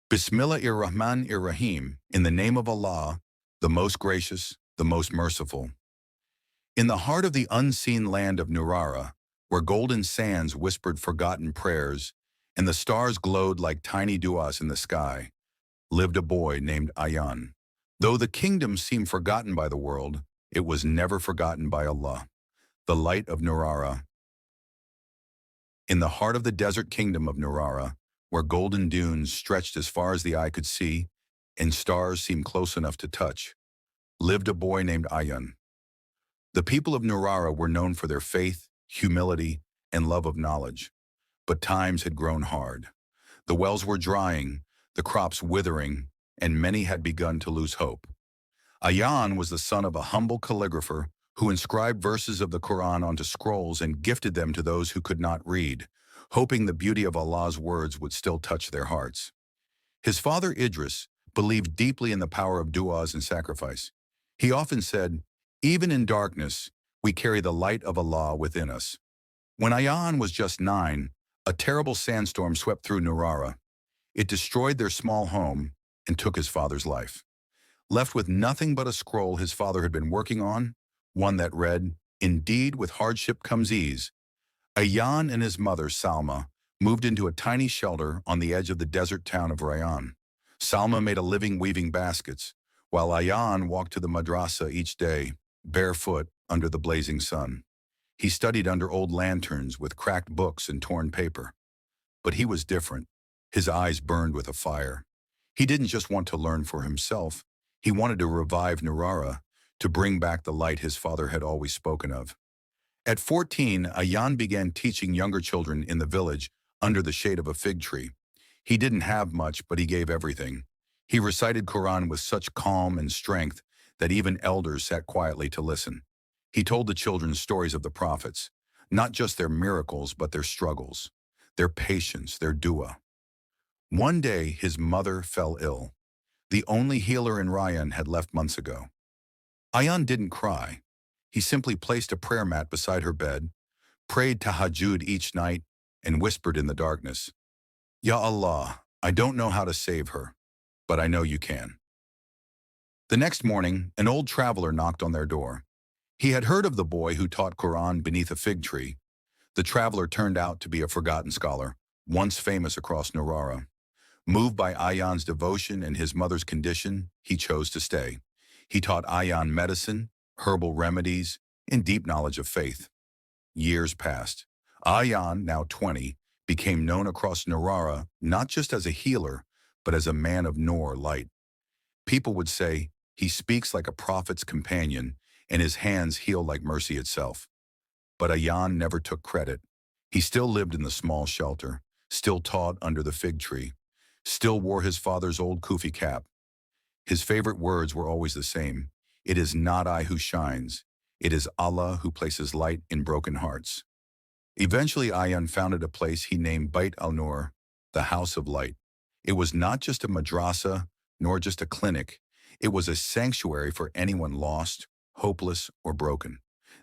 Bismillahir-Rahman-ir-Rahim, in the name of Allah, the most gracious, the most merciful. In the heart of the unseen land of Nurara, where golden sands whispered forgotten prayers and the stars glowed like tiny duas in the sky, lived a boy named Ayan. Though the kingdom seemed forgotten by the world, it was never forgotten by Allah, the light of Nurara. In the heart of the desert kingdom of Nurara, where golden dunes stretched as far as the eye could see and stars seemed close enough to touch, lived a boy named Ayan. The people of Nurara were known for their faith, humility, and love of knowledge. But times had grown hard. The wells were drying, the crops withering, and many had begun to lose hope. Ayan was the son of a humble calligrapher who inscribed verses of the Quran onto scrolls and gifted them to those who could not read, hoping the beauty of Allah's words would still touch their hearts. His father Idris believed deeply in the power of du'as and sacrifice. He often said, "Even in darkness, we carry the light of Allah within us." When Ayan was just 9, a terrible sandstorm swept through Nurara. It destroyed their small home and took his father's life. Left with nothing but a scroll his father had been working on, one that read, "Indeed, with hardship comes ease." Ayan and his mother, Salma, moved into a tiny shelter on the edge of the desert town of Rayyan. Salma made a living weaving baskets, while Ayan walked to the madrasa each day, barefoot under the blazing sun. He studied under old lanterns with cracked books and torn paper. But he was different. His eyes burned with a fire. He didn't just want to learn for himself. He wanted to revive Nurara, to bring back the light his father had always spoken of. At 14, Ayan began teaching younger children in the village under the shade of a fig tree. He didn't have much, but he gave everything. He recited Quran with such calm and strength that even elders sat quietly to listen. He told the children stories of the prophets, not just their miracles, but their struggles, their patience, their dua. One day, his mother fell ill. The only healer in Rayyan had left months ago. Ayan didn't cry. He simply placed a prayer mat beside her bed, prayed tahajjud each night, and whispered in the darkness, "Ya Allah, I don't know how to save her, but I know you can." The next morning, an old traveler knocked on their door. He had heard of the boy who taught Quran beneath a fig tree. The traveler turned out to be a forgotten scholar, once famous across Nurara. Moved by Ayan's devotion and his mother's condition, he chose to stay. He taught Ayan medicine, herbal remedies, and deep knowledge of faith. Years passed. Ayan, now 20, became known across Nurara not just as a healer, but as a man of Nur light. People would say, "He speaks like a prophet's companion, and his hands heal like mercy itself." But Ayan never took credit. He still lived in the small shelter, still taught under the fig tree, still wore his father's old kufi cap. His favorite words were always the same. "It is not I who shines. It is Allah who places light in broken hearts." Eventually, Ayan founded a place he named Bait al-Nur, the House of Light. It was not just a madrasa, nor just a clinic. It was a sanctuary for anyone lost, hopeless, or broken.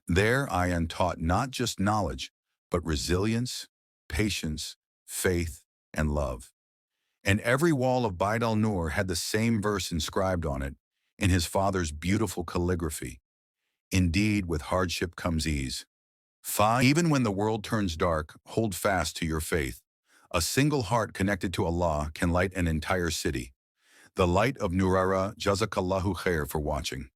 There, Ayan taught not just knowledge, but resilience, patience, faith, and love. And every wall of Bait al-Nur had the same verse inscribed on it in his father's beautiful calligraphy. "Indeed, with hardship comes ease." 5. Even when the world turns dark, hold fast to your faith. A single heart connected to Allah can light an entire city. The light of Nurara. Jazakallahu khair for watching.